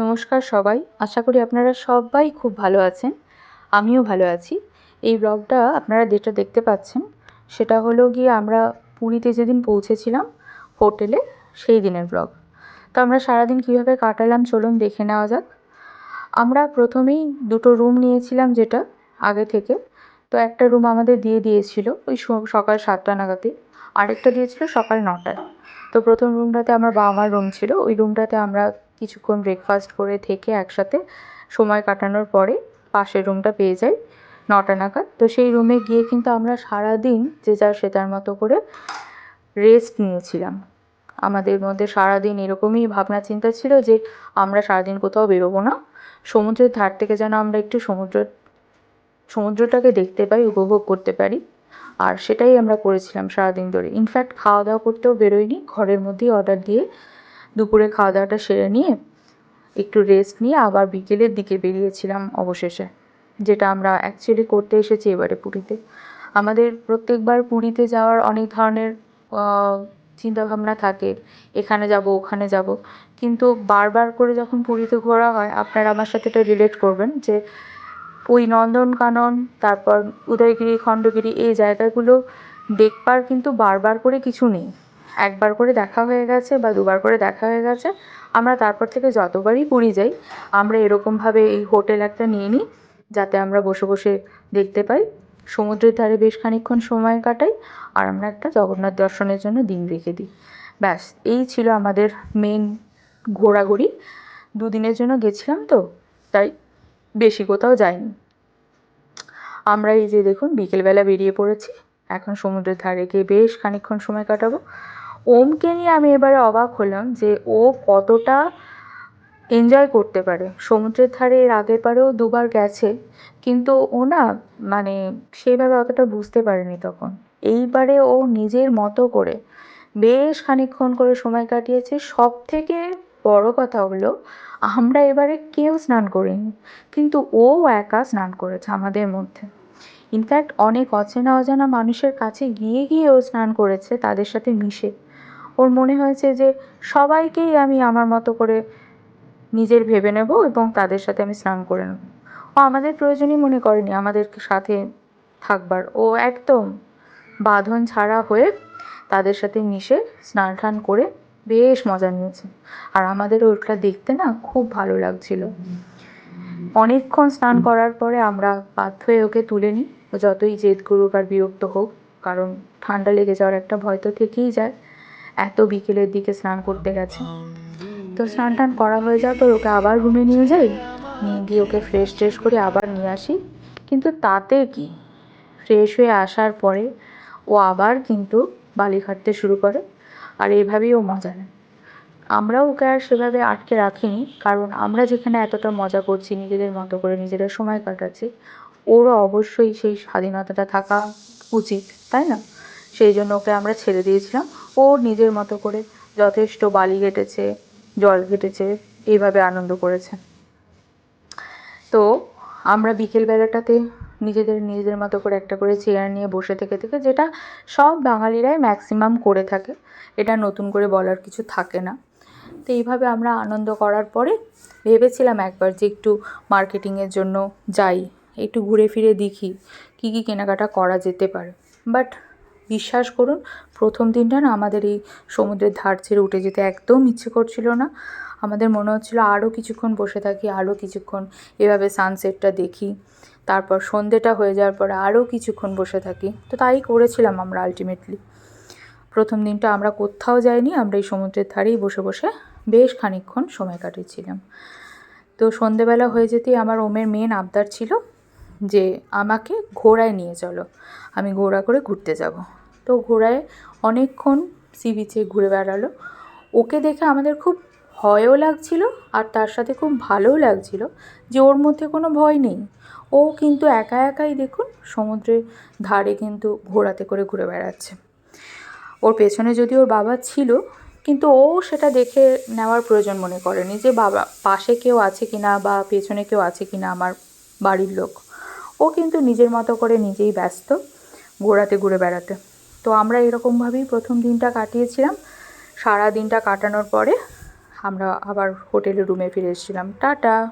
নমস্কার সবাই, আশা করি আপনারা সবাই খুব ভালো আছেন। আমিও ভালো আছি। এই ব্লগটা আপনারা যেটা দেখতে পাচ্ছেন সেটা হলো গিয়ে আমরা পুরীতে যেদিন পৌঁছেছিলাম হোটেলে, সেই দিনের ব্লগ। তো আমরা সারাদিন কীভাবে কাটালাম চলুন দেখে নেওয়া যাক। আমরা প্রথমেই দুটো রুম নিয়েছিলাম, যেটা আগে থেকে। তো একটা রুম আমাদের দিয়ে দিয়েছিল ওই সকাল 7টা নাগাদই, আরেকটা দিয়েছিল সকাল 9টায়। তো প্রথম রুমটাতে আমার বাবা মার রুম ছিল, ওই রুমটাতে আমরা কিছুক্ষণ ব্রেকফাস্ট করে থেকে একসাথে সময় কাটানোর পরে পাশের রুমটা পেয়ে যাই 9টা নাগাদ। তো সেই রুমে গিয়ে কিন্তু আমরা সারাদিন যে যার সে তার মতো করে রেস্ট নিয়েছিলাম। আমাদের মধ্যে সারাদিন এরকমই ভাবনা চিন্তা ছিল যে আমরা সারাদিন কোথাও বেরোবো না, সমুদ্রের ধার থেকে যেন আমরা একটু সমুদ্রটাকে দেখতে পাই, উপভোগ করতে পারি। আর সেটাই আমরা করেছিলাম সারাদিন ধরে। ইনফ্যাক্ট খাওয়া দাওয়া করতেও বেরোইনি, ঘরের মধ্যেই অর্ডার দিয়ে দুপুরে খাওয়া দাওয়াটা সেরে নিয়ে একটু রেস্ট নিয়ে আবার বিকেলের দিকে বেরিয়েছিলাম অবশেষে, যেটা আমরা অ্যাকচুয়ালি করতে এসেছি এবারে পুরীতে। আমাদের প্রত্যেকবার পুরীতে যাওয়ার অনেক ধরনের চিন্তাভাবনা থাকে, এখানে যাব ওখানে যাব, কিন্তু বারবার করে যখন পুরীতে ঘোরা হয়, আপনারা আমার সাথে এটা রিলেট করবেন যে ওই নন্দনকানন, তারপর উদয়গিরি, খণ্ডগিরি, এই জায়গাগুলো দেখবার কিন্তু বারবার করে কিছু নেই। একবার করে দেখা হয়ে গেছে বা দুবার করে দেখা হয়ে গেছে, আমরা তারপর থেকে যতবারই পুরী যাই আমরা এরকমভাবে এই হোটেল একটা নিয়ে নিই, যাতে আমরা বসে বসে দেখতে পাই, সমুদ্রের ধারে বেশ খানিকক্ষণ সময় কাটাই, আর আমরা একটা জগন্নাথ দর্শনের জন্য দিন রেখে দিই। ব্যাস, এই ছিল আমাদের মেন ঘোরাঘুরি। দুদিনের জন্য গেছিলাম তো, তাই বেশি কোথাও যাইনি। আমরা এই যে দেখুন বিকেলবেলা বেরিয়ে পড়েছি, এখন সমুদ্রের ধারে গিয়ে বেশ খানিকক্ষণ সময় কাটাবো। ওমকে নিয়ে আমি এবারে অবাক হলাম যে ও কতটা এনজয় করতে পারে। সমুদ্রের ধারে এর আগের বারেও দুবার গেছে, কিন্তু ও না, মানে সেইভাবে অতটা বুঝতে পারেনি তখন। এইবারে ও নিজের মতো করে বেশ খানিকক্ষণ করে সময় কাটিয়েছে। সব থেকে বড় কথা হলো, আমরা এবারে কেউ স্নান করিনি, কিন্তু ও একা স্নান করেছে আমাদের মধ্যে। ইনফ্যাক্ট অনেক অচেনা অজানা মানুষের কাছে গিয়ে গিয়ে ও স্নান করেছে, তাদের সাথে মিশে। ওর মনে হয়েছে যে সবাইকেই আমি আমার মতো করে নিজের ভেবে নেব এবং তাদের সাথে আমি স্নান করে নেব। ও আমাদের প্রয়োজনই মনে করেনি আমাদের সাথে থাকবার। ও একদম বাঁধন ছাড়া হয়ে তাদের সাথে মিশে স্নান টান করে বেশ মজা নিয়েছে। আর আমাদের ওটা দেখতে না খুব ভালো লাগছিল। অনেকক্ষণ স্নান করার পরে আমরা বাধ্য হয়ে ওকে তুলে নিই, ও যতই জেদ করুক আর বিরক্ত হোক, কারণ ঠান্ডা লেগে যাওয়ার একটা ভয় তো থেকেই যায়। এত বিকেলের দিকে স্নান করতে গেছে। তো স্নান টান করা হয়ে যাওয়ার পর ওকে আবার রুমে নিয়ে যাই, নিয়ে গিয়ে ওকে ফ্রেশ ট্রেশ করে আবার নিয়ে আসি। কিন্তু তাতে কি, ফ্রেশ হয়ে আসার পরে ও আবার কিন্তু বালি খাটতে শুরু করে, আর এইভাবেই ও মজা নেয়। আমরাও ওকে আর সেভাবে আটকে রাখিনি, কারণ আমরা যেখানে এতটা মজা করছি, নিজেদের মতো করে নিজেরা সময় কাটাচ্ছি, ওরও অবশ্যই সেই স্বাধীনতাটা থাকা উচিত, তাই না? সেই জন্য ওকে আমরা ছেড়ে দিয়েছিলাম। ও নিজের মতো করে যথেষ্ট বালি কেটেছে, জল কেটেছে, এইভাবে আনন্দ করেছে। তো আমরা বিকেলবেলাটাতে নিজেদের মতো করে একটা করে চেয়ার নিয়ে বসে থেকে থেকে, যেটা সব বাঙালিরাই ম্যাক্সিমাম করে থাকে, এটা নতুন করে বলার কিছু থাকে না। তো এইভাবে আমরা আনন্দ করার পরে ভেবেছিলাম একবার যে একটু মার্কেটিংয়ের জন্য যাই, একটু ঘুরে ফিরে দেখি কী কী কেনাকাটা করা যেতে পারে। বাট বিশ্বাস করুন, প্রথম দিনটা না আমাদের এই সমুদ্রের ধার ছেড়ে উঠে যেতে একদম ইচ্ছে করছিল না। আমাদের মনে হচ্ছিলো আরও কিছুক্ষণ বসে থাকি, আরও কিছুক্ষণ এভাবে সানসেটটা দেখি, তারপর সন্ধেটা হয়ে যাওয়ার পরে আরও কিছুক্ষণ বসে থাকি। তো তাই করেছিলাম আমরা আলটিমেটলি। প্রথম দিনটা আমরা কোথাও যাইনি, আমরা এই সমুদ্রের ধারেই বসে বসে বেশ খানিকক্ষণ সময় কাটিয়েছিলাম। তো সন্ধেবেলা হয়ে যেতেই আমার ওমের মেন আবদার ছিল যে আমাকে ঘোড়ায় নিয়ে চলো, আমি ঘোড়া করে ঘুরতে যাব। তো ঘোড়ায় অনেকক্ষণ সি বিচে ঘুরে বেড়ালো। ওকে দেখে আমাদের খুব ভয়ও লাগছিল, আর তার সাথে খুব ভালোও লাগছিল যে ওর মধ্যে কোনো ভয় নেই। ও কিন্তু একা একাই দেখুন সমুদ্রের ধারে কিন্তু ঘোড়াতে করে ঘুরে বেড়াচ্ছে। ওর পেছনে যদি ওর বাবা ছিল, কিন্তু ও সেটা দেখে নেওয়ার প্রয়োজন মনে করেনি যে বাবা পাশে কেউ আছে কিনা বা পেছনে কেউ আছে কিনা আমার বাড়ির লোক। ও কিন্তু নিজের মতো করে নিজেই ব্যস্ত ঘোড়াতে ঘুরে বেড়াতে। তো আমরা এরকমভাবেই প্রথম দিনটা কাটিয়েছিলাম। সারা দিনটা কাটানোর পরে আমরা আবার হোটেলের রুমে ফিরে এসেছিলাম। টাটা।